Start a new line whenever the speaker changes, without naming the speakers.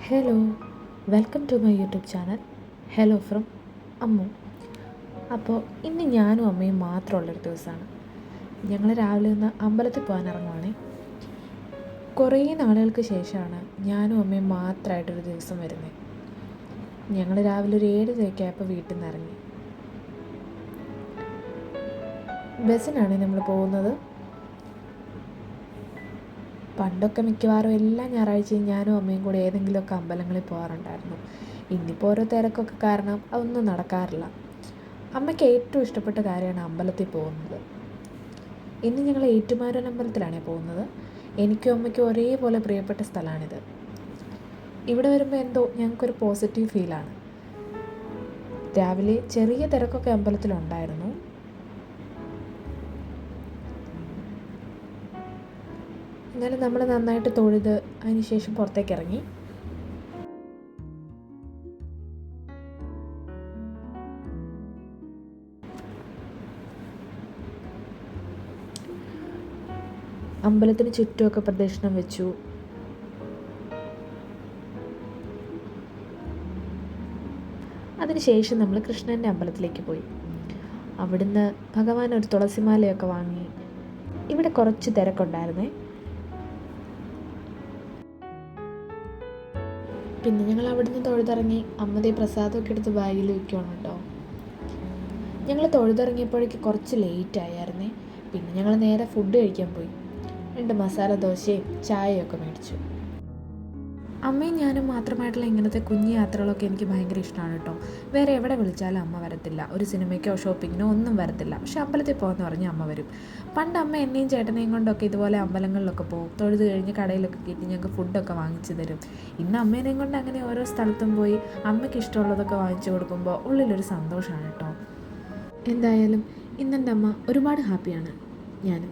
Hello, welcome to my YouTube channel. Hello from Ammu. അപ്പോൾ ഇന്ന് ഞാനും അമ്മയും മാത്രമുള്ളൊരു ദിവസമാണ്. ഞങ്ങൾ രാവിലെ ഒന്ന് അമ്പലത്തിൽ പോകാൻ ഇറങ്ങുവാണേ. കുറേ നാളുകൾക്ക് ശേഷമാണ് ഞാനും അമ്മയും മാത്രമായിട്ടൊരു ദിവസം വരുന്നത്. ഞങ്ങൾ രാവിലെ ഒരു 7:30 ആയപ്പോൾ വീട്ടിൽ നിന്ന് ഇറങ്ങി. ബസ്സിനാണ് നമ്മൾ പോകുന്നത്. പണ്ടൊക്കെ മിക്കവാറും എല്ലാ ഞായറാഴ്ചയും ഞാനും അമ്മയും കൂടെ ഏതെങ്കിലുമൊക്കെ അമ്പലങ്ങളിൽ പോകാറുണ്ടായിരുന്നു. ഇന്നിപ്പോൾ ഓരോ തിരക്കൊക്കെ കാരണം അതൊന്നും നടക്കാറില്ല. അമ്മയ്ക്ക് ഏറ്റവും ഇഷ്ടപ്പെട്ട കാര്യമാണ് അമ്പലത്തിൽ പോകുന്നത്. ഇന്ന് ഞങ്ങൾ ഏറ്റുമാനൂർ അമ്പലത്തിലാണ് പോകുന്നത്. എനിക്കും അമ്മയ്ക്കും ഒരേപോലെ പ്രിയപ്പെട്ട സ്ഥലമാണിത്. ഇവിടെ വരുമ്പോൾ എന്തോ ഞങ്ങൾക്കൊരു പോസിറ്റീവ് ഫീലാണ്. രാവിലെ ചെറിയ തിരക്കൊക്കെ അമ്പലത്തിലുണ്ടായിരുന്നു. എന്നാലും നമ്മൾ നന്നായിട്ട് തൊഴുത് അതിന് ശേഷം പുറത്തേക്ക് ഇറങ്ങി. അമ്പലത്തിന് ചുറ്റുമൊക്കെ പ്രദക്ഷിണം വെച്ചു. അതിനുശേഷം നമ്മൾ കൃഷ്ണൻ്റെ അമ്പലത്തിലേക്ക് പോയി. അവിടുന്ന് ഭഗവാൻ ഒരു തുളസിമാലയൊക്കെ വാങ്ങി. ഇവിടെ കുറച്ച് തിരക്കുണ്ടായിരുന്നേ. പിന്നെ ഞങ്ങൾ അവിടുന്ന് തൊഴുതിറങ്ങി. അമ്മതേ പ്രസാദമൊക്കെ എടുത്ത് ബാഗിൽ വയ്ക്കുകയാണ് കേട്ടോ. ഞങ്ങൾ തൊഴുതിറങ്ങിയപ്പോഴേക്ക് കുറച്ച് ലേറ്റ് ആയായിരുന്നേ. പിന്നെ ഞങ്ങൾ നേരെ ഫുഡ് കഴിക്കാൻ പോയി. 2 മസാല ദോശയും ചായയൊക്കെ മേടിച്ചു. അമ്മയും ഞാനും മാത്രമായിട്ടുള്ള ഇങ്ങനത്തെ കുഞ്ഞു യാത്രകളൊക്കെ എനിക്ക് ഭയങ്കര ഇഷ്ടമാണ് കേട്ടോ. വേറെ എവിടെ വിളിച്ചാലും അമ്മ വരത്തില്ല. ഒരു സിനിമയ്ക്കോ ഷോപ്പിങ്ങിനോ ഒന്നും വരത്തില്ല. പക്ഷെ അമ്പലത്തിൽ പോകുമെന്ന് പറഞ്ഞ് അമ്മ വരും. പണ്ട് അമ്മ എന്നെയും ചേട്ടനെയും കൊണ്ടൊക്കെ ഇതുപോലെ അമ്പലങ്ങളിലൊക്കെ പോകും. തൊഴുത് കഴിഞ്ഞ് കടയിലൊക്കെ കയറ്റി ഞങ്ങൾക്ക് ഫുഡൊക്കെ വാങ്ങിച്ചു തരും. ഇന്ന് അമ്മേനെയും കൊണ്ട് അങ്ങനെ ഓരോ സ്ഥലത്തും പോയി അമ്മയ്ക്ക് ഇഷ്ടമുള്ളതൊക്കെ വാങ്ങിച്ചു കൊടുക്കുമ്പോൾ ഉള്ളിലൊരു സന്തോഷമാണ് കേട്ടോ. എന്തായാലും ഇന്നെൻ്റെ അമ്മ ഒരുപാട് ഹാപ്പിയാണ്. ഞാനും